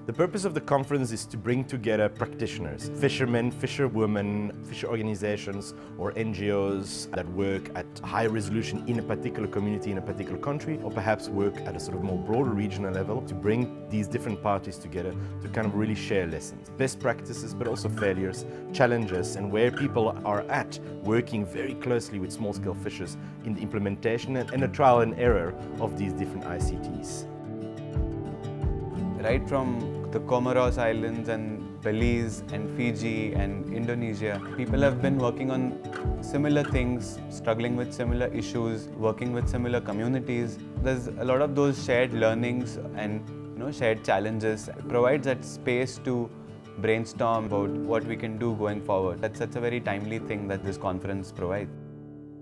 The purpose of the conference is to bring together practitioners, fishermen, fisherwomen, fisher organizations or NGOs that work at high resolution in a particular community in a particular country, or perhaps work at a sort of more broader regional level, to bring these different parties together to kind of really share lessons, best practices, but also failures, challenges, and where people are at working very closely with small-scale fishers in the implementation and a trial and error of these different ICTs. Right from the Comoros Islands and Belize and Fiji and Indonesia, people have been working on similar things, struggling with similar issues, working with similar communities. There's a lot of those shared learnings and shared challenges. It provides that space to brainstorm about what we can do going forward. That's such a very timely thing that this conference provides.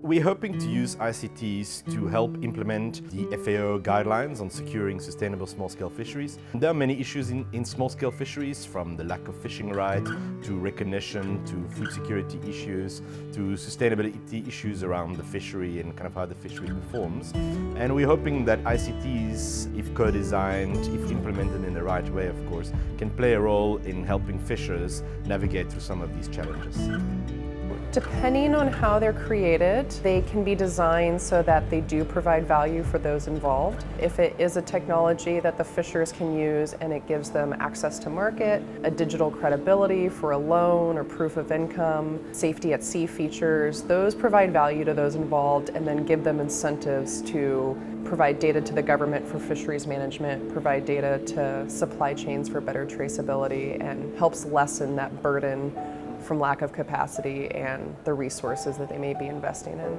We're hoping to use ICTs to help implement the FAO guidelines on securing sustainable small-scale fisheries. There are many issues in small-scale fisheries, from the lack of fishing rights to recognition, to food security issues, to sustainability issues around the fishery and kind of how the fishery performs. And we're hoping that ICTs, if co-designed, if implemented in the right way, of course, can play a role in helping fishers navigate through some of these challenges. Depending on how they're created, they can be designed so that they do provide value for those involved. If it is a technology that the fishers can use and it gives them access to market, a digital credibility for a loan or proof of income, safety at sea features, those provide value to those involved and then give them incentives to provide data to the government for fisheries management, provide data to supply chains for better traceability, and helps lessen that burden from lack of capacity and the resources that they may be investing in.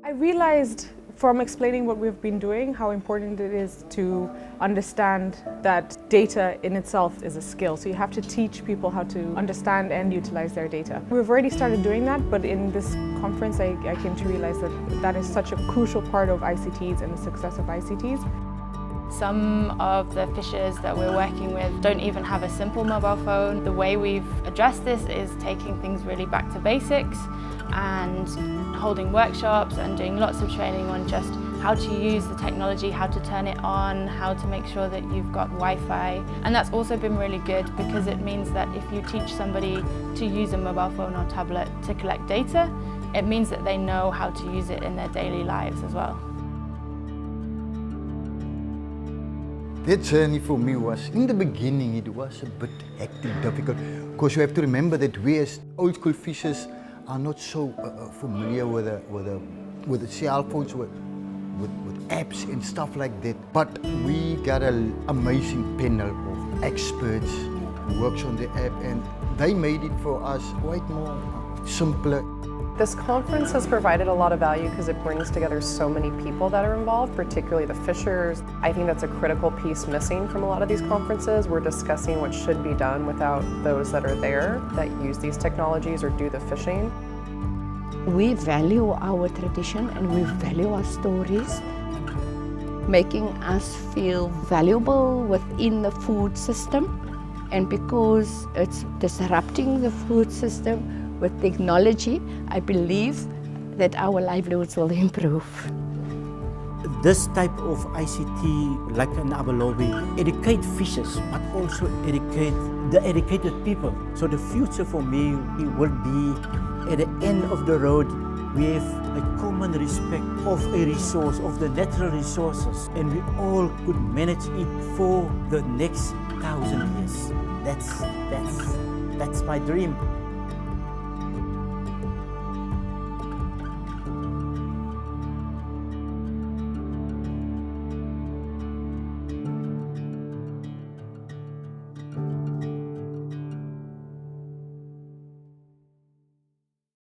I realized from explaining what we've been doing how important it is to understand that data in itself is a skill. So you have to teach people how to understand and utilize their data. We've already started doing that, but in this conference I came to realize that that is such a crucial part of ICTs and the success of ICTs. Some of the fishers that we're working with don't even have a simple mobile phone. The way we've addressed this is taking things really back to basics and holding workshops and doing lots of training on just how to use the technology, how to turn it on, how to make sure that you've got Wi-Fi. And that's also been really good because it means that if you teach somebody to use a mobile phone or tablet to collect data, it means that they know how to use it in their daily lives as well. That journey for me was, in the beginning, it was a bit hectic, difficult, because you have to remember that we as old school fishers are not so familiar with the cell phones, with apps and stuff like that. But we got an amazing panel of experts who works on the app, and they made it for us quite more simpler. This conference has provided a lot of value because it brings together so many people that are involved, particularly the fishers. I think that's a critical piece missing from a lot of these conferences. We're discussing what should be done without those that are there that use these technologies or do the fishing. We value our tradition and we value our stories, making us feel valuable within the food system. And because it's disrupting the food system, with technology, I believe that our livelihoods will improve. This type of ICT, like an Abalobi, educate fishers, but also educate the educated people. So the future for me, it will be at the end of the road, we have a common respect of a resource, of the natural resources, and we all could manage it for the next 1,000 years. That's my dream.